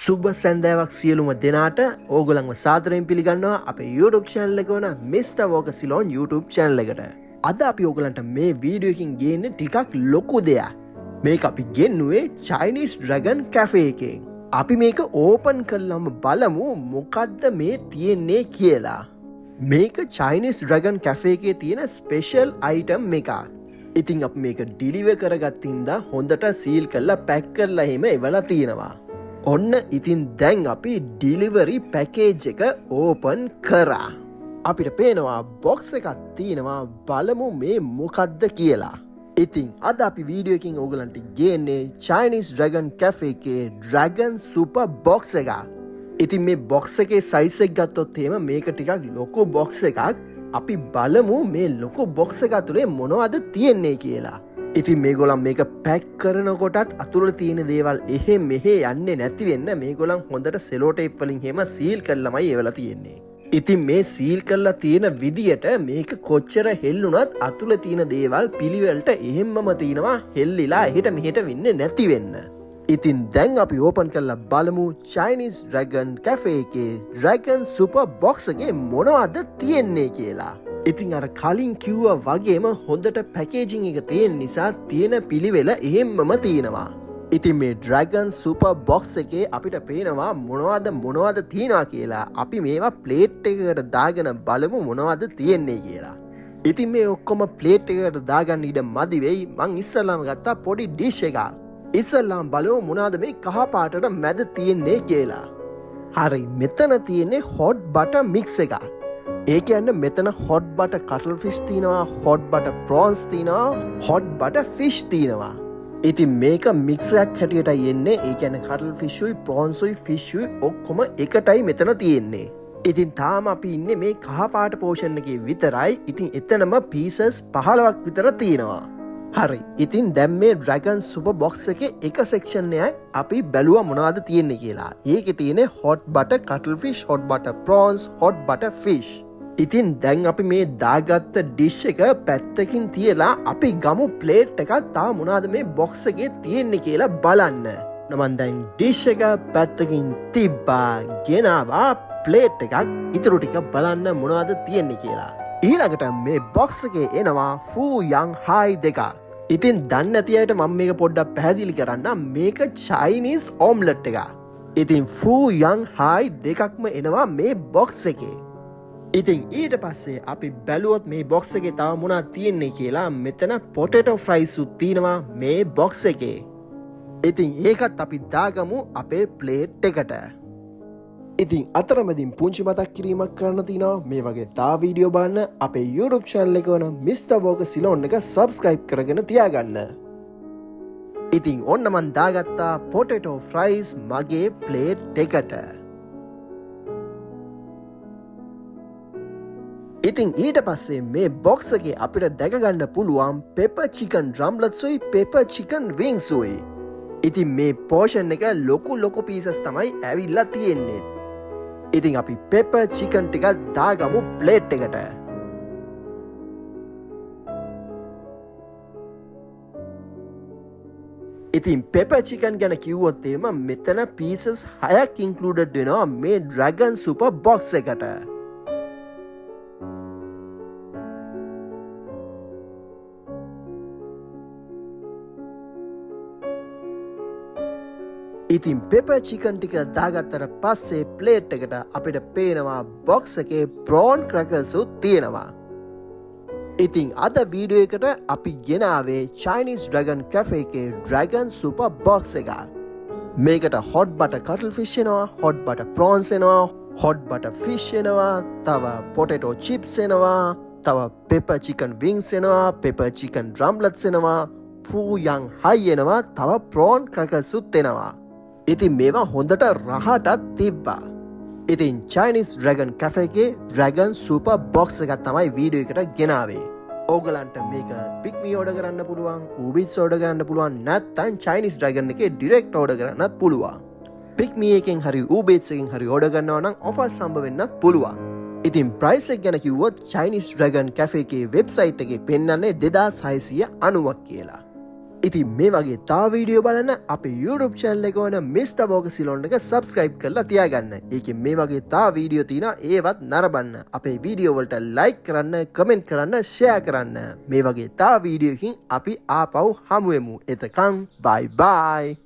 සුබ සැන්දෑවක් සියලුම දෙනාට ඕගොල්ලන්ව සාදරයෙන් පිළිගන්නවා අපේ YouTube channel එක වන Mr. Walker Ceylon YouTube channel එකට. අද අපි ඕගොල්ලන්ට මේ වීඩියෝ එකකින් ගේන්නේ ටිකක් ලොකු දෙයක්. මේක අපි ගෙන්නුවේ Chinese Dragon Cafe එකෙන්. අපි මේක ඕපන් කරලාම බලමු මොකද්ද මේ තියෙන්නේ කියලා. මේක Chinese Dragon Cafe එකේ තියෙන ස්පෙෂල් අයිටම් එකක්. ඉතින් අපි මේක ඩිලිවර් කරගත්තින්දා හොඳට සීල් කරලා පැක් කරලා එහෙම එවලා තියෙනවා. ඔන්න ඉතින් දැන් අපි ඩිලිවරි පැකේජ් එක ඕපන් කරා. අපිට පේනවා බොක්ස් එකක් තියෙනවා බලමු මේ මොකක්ද කියලා. ඉතින් අද අපි වීඩියෝ එකකින් ඕගලන්ට ගේන්නේ Chinese Dragon Cafe එකේ Dragon Super Box එක. ඉතින් මේ බොක්ස් එකේ සයිස් එක ගත්තොත් එහෙම මේක ටිකක් ලොකු බොක්ස් එකක්. අපි බලමු මේ ලොකු බොක්ස් එක ඇතුලේ මොනවද තියෙන්නේ කියලා. ඉතින් මේගොල්ලන් මේක පැක් කරනකොටත් අතුලේ තියෙන දේවල් එහෙ මෙහෙ යන්නේ නැති වෙන්න මේගොල්ලන් හොඳට සෙලෝ ටේප් වලින් එහෙම සීල් කරලාමයි ඒවලා තියෙන්නේ. ඉතින් මේ සීල් කරලා තියෙන විදියට මේක කොච්චර හෙල්ලුණත් අතුලේ තියෙන දේවල් පිළිවෙලට එහෙම්මම තියෙනවා හෙල්ලිලා එහෙට මෙහෙට වෙන්නේ නැති වෙන්න. ඉතින් දැන් අපි ඕපන් කරලා බලමු Chinese Dragon Cafe එකේ Dragon Super Box එකේ මොනවද තියෙන්නේ කියලා. ඉතින් අර කලින් කිව්වා වගේම හොඳට පැකේජිං එක තියෙන නිසා තියෙන පිළිවෙල එහෙම්මම තියෙනවා. ඉතින් මේ Dragon Super Box එකේ අපිට පේනවා මොනවද තියෙනවා කියලා. අපි මේවා ප්ලේට් එකකට දාගෙන බලමු මොනවද තියෙන්නේ කියලා. ඉතින් මේ ඔක්කොම ප්ලේට් එකකට දාගන්න ඉඩ මදි වෙයි. මං ඉස්සල්ලාම ගත්තා පොඩි ඩිෂ් එකක්. ඉස්සල්ලාම බලමු මොනවද මේ කහ පාටට මැද තියෙන්නේ කියලා. හරි මෙතන තියෙන්නේ hot butter mix එකක්. ඒ කියන්නේ මෙතන hot butter cuttlefish තියෙනවා, hot butter prawns තියෙනවා, hot butter fish තියෙනවා. ඉතින් මේක mix එකක් හැටියටයි එන්නේ. ඒ කියන්නේ cuttlefish උයි prawns උයි fish උයි ඔක්කොම එකටයි මෙතන තියෙන්නේ. ඉතින් තාම අපි ඉන්නේ මේ කහ පාට portion එකේ විතරයි. ඉතින් එතනම pieces 15ක් විතර තියෙනවා. හරි. ඉතින් දැන් මේ Dragon Super Box එකේ එක section එකයි අපි බැලුවා මොනවද තියෙන්නේ කියලා. ඒකේ තියෙන්නේ hot butter cuttlefish, hot butter prawns, hot butter fish. ඉතින් දැන් අපි මේ දාගත්ත ඩිෂ් එක පැත්තකින් තියලා අපි ගමු ප්ලේට් එකක් තා මොනවද මේ බොක්ස් එකේ තියෙන්නේ කියලා බලන්න. මම දැන් ඩිෂ් එක පැත්තකින් තිබ්බා ගෙනාවා ප්ලේට් එකක් ඉතුරු ටික බලන්න මොනවද තියෙන්නේ කියලා. ඊළඟට මේ බොක්ස් එකේ එනවා ෆූ යන් හායි දෙකක්. ඉතින් දන්නේ නැති අයට මම මේක පොඩ්ඩක් පැහැදිලි කරන්නම්. මේක Chinese omelette එකක්. ඉතින් ෆූ යන් හායි දෙකක්ම එනවා මේ බොක්ස් එකේ. ඉතින් ඊට පස්සේ අපි බැලුවොත් මේ බොක්ස් එකේ තව මොනවද තියෙන්නේ කියලා. මෙතන potato fries උත් තියෙනවා මේ බොක්ස් එකේ. ඉතින් ඒකත් අපි දාගමු අපේ ප්ලේට් එකට. ඉතින් අතරමැදින් පුංචි මතක් කිරීමක් කරන්න තියෙනවා. මේ වගේ තා වීඩියෝ බලන්න අපේ YouTube channel එක වන Mr. Walker Ceylon එක subscribe කරගෙන තියාගන්න. ඉතින් ඔන්න මන් දාගත්තා potato fries මගේ ප්ලේට් එකට. ඉතින් ඊට පස්සේ මේ බොක්ස් එකේ අපිට දැක ගන්න පුළුවන් pepper chicken drumlets උයි pepper chicken wings උයි. ඉතින් මේ portion එක ලොකු pieces තමයි ඇවිල්ලා තියෙන්නේ. ඉතින් අපි pepper chicken ටික දාගමු ප්ලේට් එකට. ඉතින් pepper chicken ගැන කිව්වොත් එහෙම මෙතන pieces 6ක් included වෙනවා මේ Dragon Super Box එකට. ඉතින් pepper chicken ටික දාගත්තට පස්සේ ප්ලේට් එකට අපිට පේනවා බොක්ස් එකේ prawn crackers උත් තියෙනවා. ඉතින් අද වීඩියෝ එකට අපි ගෙනාවේ Chinese Dragon Cafe එකේ Dragon Super Box එක. මේකට hot butter cuttlefish එනවා, hot butter prawns එනවා, hot butter fish එනවා, තව potato chips එනවා, තව pepper chicken wings එනවා, pepper chicken drumlets එනවා, ෆූ යන් හයි එනවා, තව prawn crackers උත් එනවා. ඉතින් මේවා හොඳට රහටත් තිබ්බා. ඉතින් Chinese Dragon Cafe එකේ Dragon Super Box එකක් තමයි වීඩියෝ එකට ගෙනාවේ. ඕගලන්ට මේක pick me order කරන්න පුළුවන්, Uber Eats order කරන්න පුළුවන්, නැත්නම් Chinese Dragon එකේ direct order කරන්නත් පුළුවන්. pick me එකෙන් හරි Uber Eats එකෙන් හරි order කරනවා නම් offers හම්බ වෙන්නත් පුළුවන්. ඉතින් price එක ගැන කිව්වොත් Chinese Dragon Cafe එකේ website එකේ පෙන්නන්නේ 2690ක් කියලා. ඉතින් මේ වගේ තා වීඩියෝ බලන්න අපේ YouTube channel එක වන Mr. Walker Ceylon එක subscribe කරලා තියාගන්න. ඒකෙන් මේ වගේ තා වීඩියෝ තියෙනවා ඒවත් නරඹන්න. අපේ වීඩියෝ වලට like කරන්න, comment කරන්න, share කරන්න. මේ වගේ තා වීඩියෝ එකකින් අපි ආපහු හමු වෙමු. එතකන් bye bye.